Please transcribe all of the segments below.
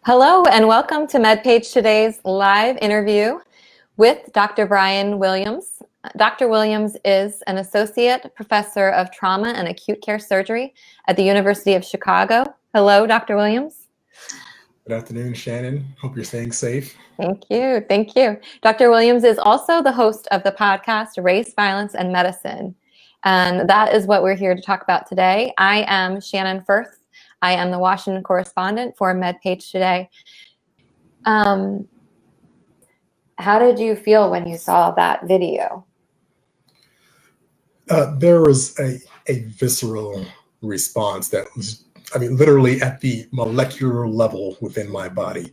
Hello and welcome to MedPage Today's live interview with Dr. Brian Williams. Dr. Williams is an associate professor of trauma and acute care surgery at the University of Chicago. Hello, Dr. Williams. Good afternoon, Shannon. Hope you're staying safe. Thank you. Thank you. Dr. Williams is also the host of the podcast Race, Violence, and Medicine. And that is what we're here to talk about today. I am Shannon Firth. I am the Washington correspondent for MedPage Today. How did you feel when you saw that video? There was a visceral response that was, literally at the molecular level within my body.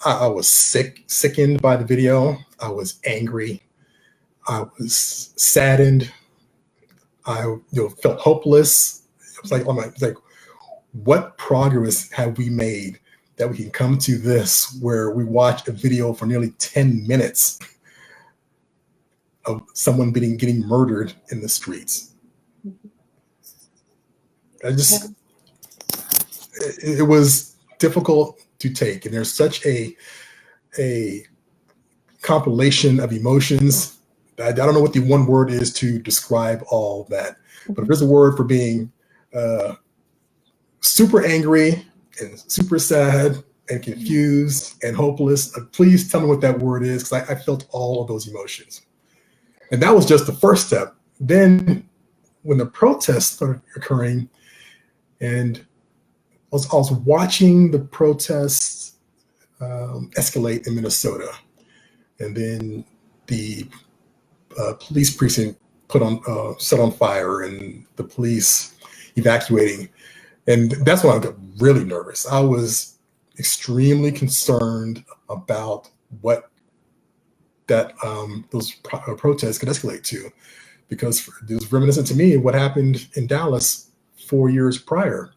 I was sickened by the video. I was angry. I was saddened. I felt hopeless. It was like, what progress have we made that we can come to this where we watch a video for nearly 10 minutes of someone getting murdered in the streets? It was difficult to take, and there's such a compilation of emotions. I don't know what the one word is to describe all that, but if there's a word for being super angry and super sad and confused and hopeless, please tell me what that word is, because I felt all of those emotions. And that was just the first step. Then when the protests started occurring, and I was watching the protests escalate in Minnesota, and then the police precinct set on fire, and the police evacuating. And that's when I got really nervous. I was extremely concerned about what those protests could escalate to, because it was reminiscent to me of what happened in Dallas 4 years prior.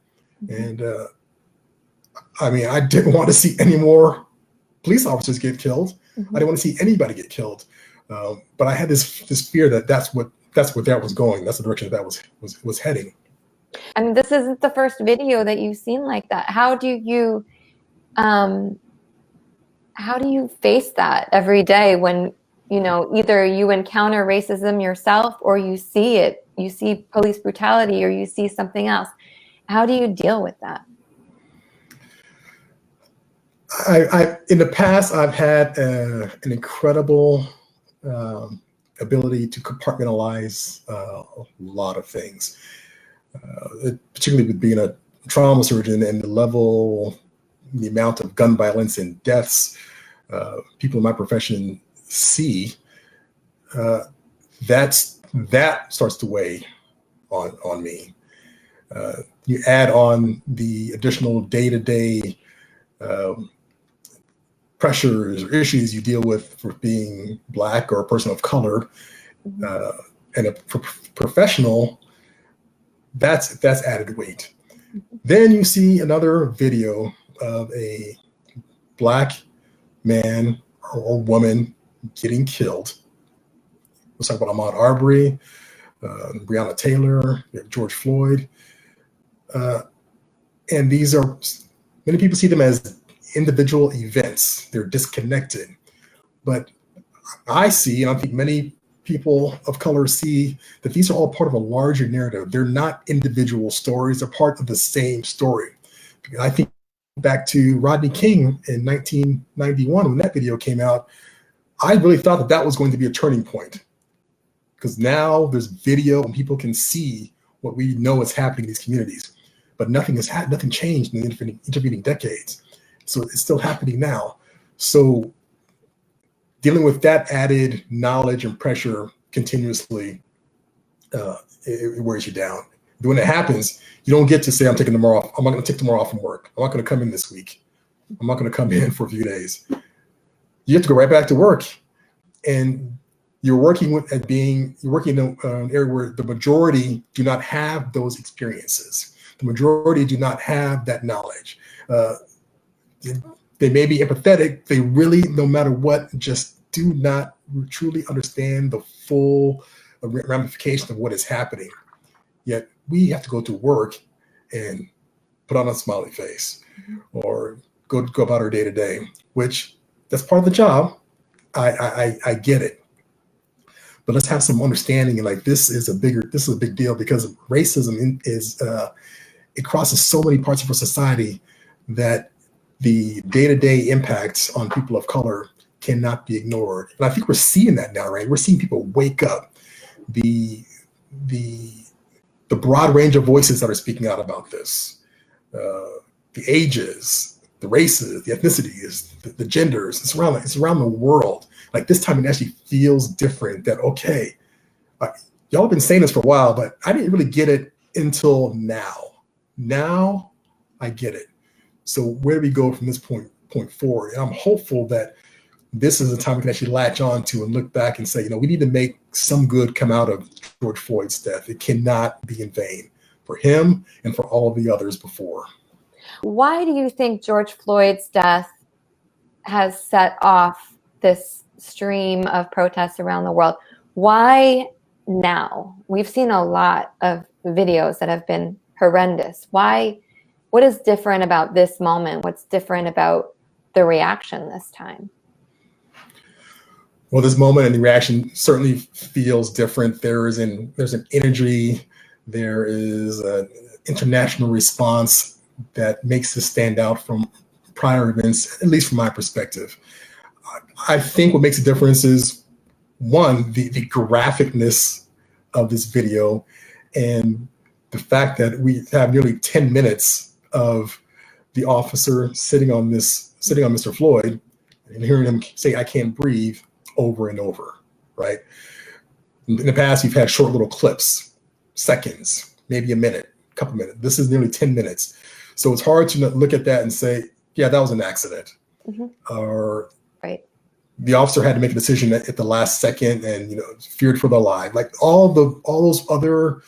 And I didn't want to see any more police officers get killed. I didn't want to see anybody get killed. But I had this fear that that's what that was going. That's the direction that was heading. I mean, this isn't the first video that you've seen like that. How do you face that every day when, either you encounter racism yourself, or you see police brutality, or you see something else? How do you deal with that? In the past, I've had an incredible ability to compartmentalize a lot of things. Particularly with being a trauma surgeon and the amount of gun violence and deaths people in my profession see, that starts to weigh on me. You add on the additional day-to-day pressures or issues you deal with for being Black or a person of color, and a professional. That's added weight. Then you see another video of a Black man or woman getting killed. Let's talk about Ahmaud Arbery, Breonna Taylor, George Floyd. And these are, many people see them as individual events. They're disconnected. But I see, and I think many people of color see, that these are all part of a larger narrative. They're not individual stories. They're part of the same story. I think back to Rodney King in 1991, when that video came out, I really thought that was going to be a turning point, because now there's video and people can see what we know is happening in these communities. But nothing changed in the intervening decades. So it's still happening now. So dealing with that added knowledge and pressure continuously, it wears you down. But when it happens, you don't get to say, I'm taking tomorrow off. I'm not going to take tomorrow off from work. I'm not going to come in this week. I'm not going to come in for a few days. You have to go right back to work. And you're working in an area where the majority do not have those experiences. The majority do not have that knowledge. They may be empathetic. They really, no matter what, just do not truly understand the full ramification of what is happening. Yet we have to go to work and put on a smiley face, or go about our day to day, which that's part of the job. I get it. But let's have some understanding, and like this is a big deal, because racism is it crosses so many parts of our society that the day-to-day impacts on people of color cannot be ignored. And I think we're seeing that now, right? We're seeing people wake up. The broad range of voices that are speaking out about this, the ages, the races, the ethnicities, the genders, it's around the world. Like this time it actually feels different, that, okay, y'all have been saying this for a while, but I didn't really get it until now. Now I get it. So where do we go from this point forward? And I'm hopeful that this is a time we can actually latch on to and look back and say, we need to make some good come out of George Floyd's death. It cannot be in vain for him and for all of the others before. Why do you think George Floyd's death has set off this stream of protests around the world? Why now? We've seen a lot of videos that have been horrendous. Why? What is different about this moment? What's different about the reaction this time? Well, this moment and the reaction certainly feels different. There's an energy, there is an international response that makes this stand out from prior events, at least from my perspective. I think what makes a difference is, one, the graphicness of this video, and the fact that we have nearly 10 minutes of the officer sitting on Mr. Floyd and hearing him say, "I can't breathe," over and over, right? In the past, you've had short little clips, seconds, maybe a minute, a couple minutes. This is nearly 10 minutes. So it's hard to look at that and say, yeah, that was an accident. Mm-hmm. Or right. The officer had to make a decision at the last second and feared for their life. Like all those other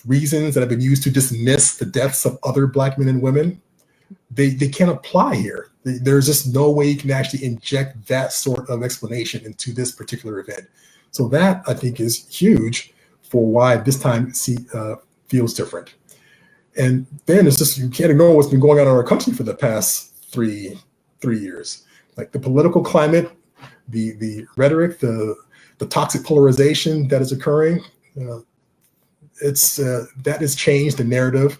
reasons that have been used to dismiss the deaths of other Black men and women, they can't apply here. There's just no way you can actually inject that sort of explanation into this particular event. So that, I think, is huge for why this time feels different. And then it's just, you can't ignore what's been going on in our country for the past three years. Like the political climate, the rhetoric, the toxic polarization that is occurring, that has changed the narrative.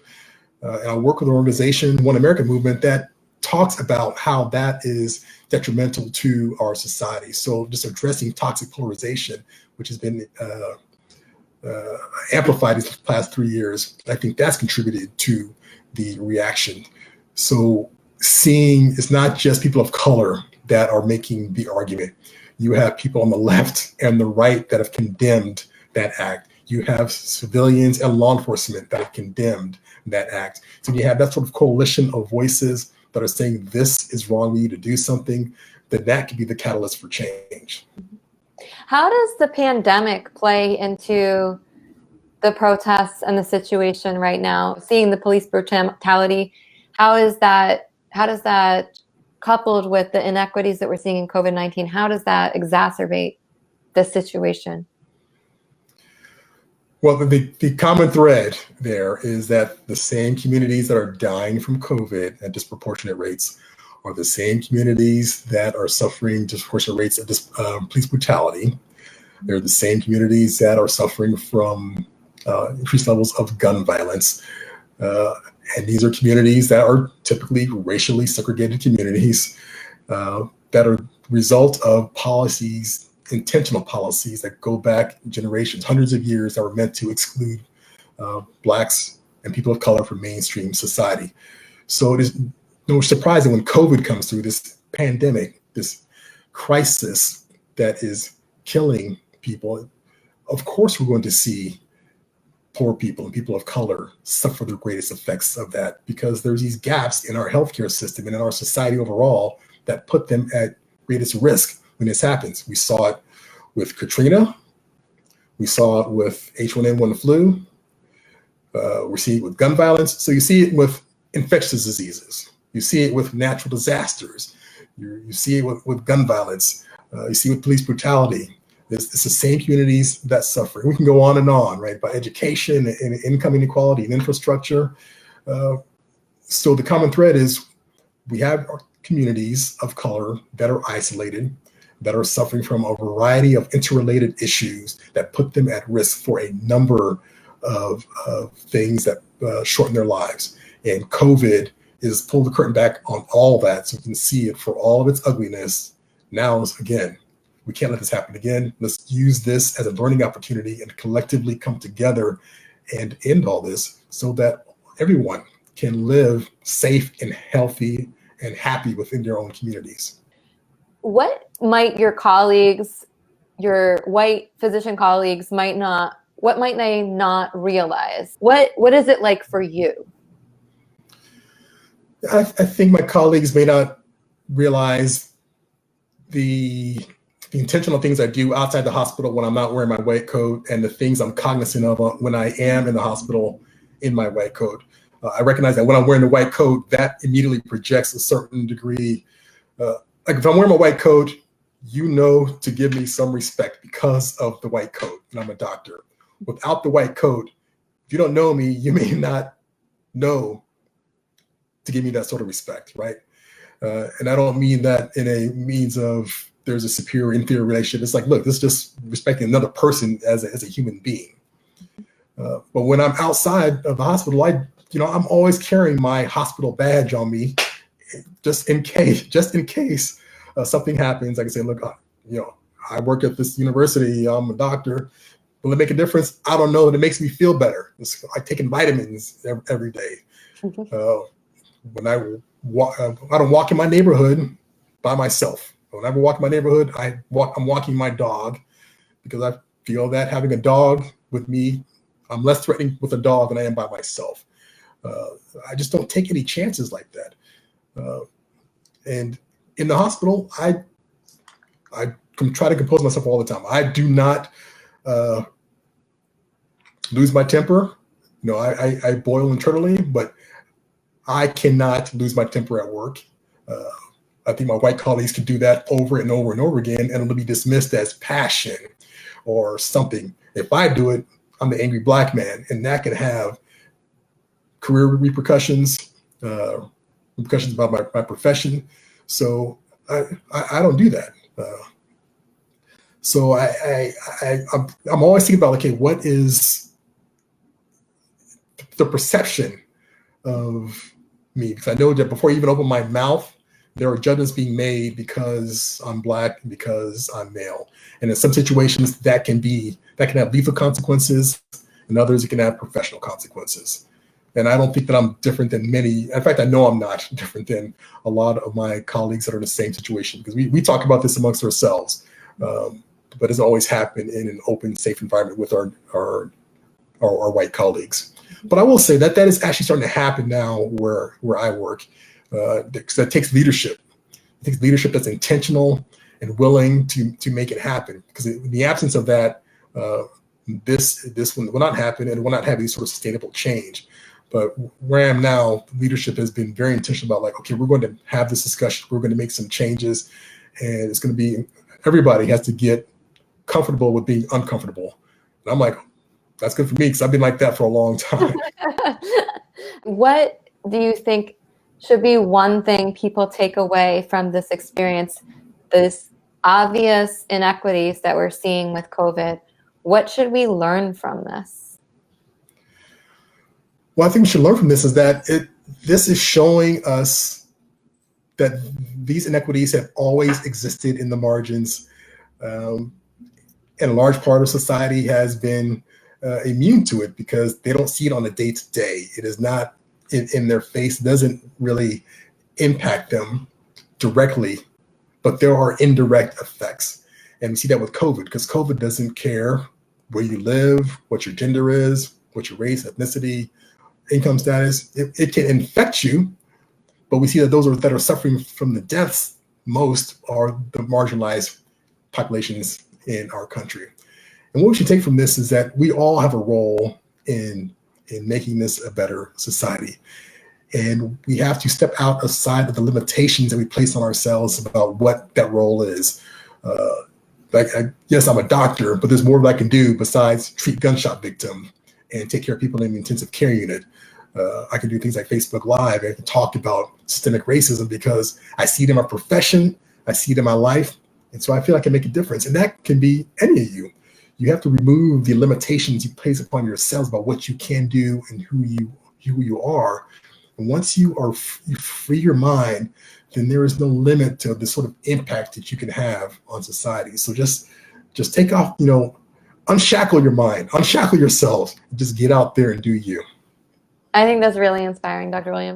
And I work with an organization, One America Movement, that talks about how that is detrimental to our society. So just addressing toxic polarization, which has been amplified these past 3 years, I think that's contributed to the reaction. So seeing it's not just people of color that are making the argument. You have people on the left and the right that have condemned that act. You have civilians and law enforcement that have condemned that act. So you have that sort of coalition of voices that are saying this is wrong, we need to do something, that could be the catalyst for change. How does the pandemic play into the protests and the situation right now? Seeing the police brutality, how does that coupled with the inequities that we're seeing in COVID-19, how does that exacerbate the situation? Well, the common thread there is that the same communities that are dying from COVID at disproportionate rates are the same communities that are suffering disproportionate rates of police brutality. They're the same communities that are suffering from increased levels of gun violence. And these are communities that are typically racially segregated communities that are the result of policies, intentional policies that go back generations, hundreds of years, that were meant to exclude Blacks and people of color from mainstream society. So it is no surprising when COVID comes through, this pandemic, this crisis that is killing people. Of course, we're going to see poor people and people of color suffer the greatest effects of that, because there's these gaps in our healthcare system and in our society overall that put them at greatest risk when this happens. We saw it with Katrina. We saw it with H1N1 flu. We're seeing it with gun violence. So you see it with infectious diseases. You see it with natural disasters. You see it with gun violence. You see it with police brutality. It's the same communities that suffer. We can go on, right? By education and income inequality and infrastructure. So the common thread is we have communities of color that are isolated, that are suffering from a variety of interrelated issues that put them at risk for a number of things that shorten their lives. And COVID is pull the curtain back on all that so you can see it for all of its ugliness. Now, again, we can't let this happen again. Let's use this as a learning opportunity and collectively come together and end all this so that everyone can live safe and healthy and happy within their own communities. What might your colleagues, your white physician colleagues what might they not realize? What is it like for you? I think my colleagues may not realize the intentional things I do outside the hospital when I'm not wearing my white coat, and the things I'm cognizant of when I am in the hospital in my white coat. I recognize that when I'm wearing the white coat, that immediately projects a certain degree. Like if I'm wearing my white coat, to give me some respect because of the white coat, and I'm a doctor. Without the white coat, if you don't know me, you may not know to give me that sort of respect, right? And I don't mean that in a means of there's a superior inferior relationship. It's like, look, this is just respecting another person as a human being. But when I'm outside of the hospital, I'm always carrying my hospital badge on me, just in case something happens. I can say, look, I work at this university. I'm a doctor. Will it make a difference? I don't know. But it makes me feel better. It's like taking vitamins every day. When I don't walk in my neighborhood by myself. When I walk in my neighborhood, I'm walking my dog because I feel that having a dog with me, I'm less threatening with a dog than I am by myself. I just don't take any chances like that. And in the hospital, I try to compose myself all the time. I do not lose my temper. I boil internally, but I cannot lose my temper at work. I think my white colleagues can do that over and over and over again, and it'll be dismissed as passion or something. If I do it, I'm the angry black man, and that can have career repercussions, repercussions about my profession. So I don't do that. So I'm always thinking about, okay, what is the perception of me? Because I know that before I even open my mouth, there are judgments being made because I'm black and because I'm male. And in some situations that can have lethal consequences, in others it can have professional consequences. And I don't think that I'm different than many. In fact, I know I'm not different than a lot of my colleagues that are in the same situation, because we talk about this amongst ourselves, but it doesn't always happen in an open, safe environment with our white colleagues. But I will say that is actually starting to happen now where I work. Because that takes leadership. It takes leadership that's intentional and willing to make it happen. Because in the absence of that, this will not happen, and will not have any sort of sustainable change. But where I am now, leadership has been very intentional about, like, okay, we're going to have this discussion. We're going to make some changes, and it's going to be, everybody has to get comfortable with being uncomfortable. And I'm like, that's good for me, because I've been like that for a long time. What do you think should be one thing people take away from this experience, this obvious inequities that we're seeing with COVID? What should we learn from this? Well, I think we should learn from this is that this is showing us that these inequities have always existed in the margins, and a large part of society has been immune to it because they don't see it on a day-to-day. It is not in their face, doesn't really impact them directly, but there are indirect effects. And we see that with COVID, because COVID doesn't care where you live, what your gender is, what your race, ethnicity, income status. It can infect you, but we see that those that are suffering from the deaths most are the marginalized populations in our country. And what we should take from this is that we all have a role in making this a better society. And we have to step outside of the limitations that we place on ourselves about what that role is. Yes, I'm a doctor, but there's more that I can do besides treat gunshot victims and take care of people in the intensive care unit. I can do things like Facebook Live. I can talk about systemic racism because I see it in my profession, I see it in my life, and so I feel I can make a difference. And that can be any of you. You have to remove the limitations you place upon yourselves about what you can do and who you are. And once you free your mind, then there is no limit to the sort of impact that you can have on society. So just take off, unshackle your mind, unshackle yourselves, and just get out there and do you. I think that's really inspiring, Dr. Williams.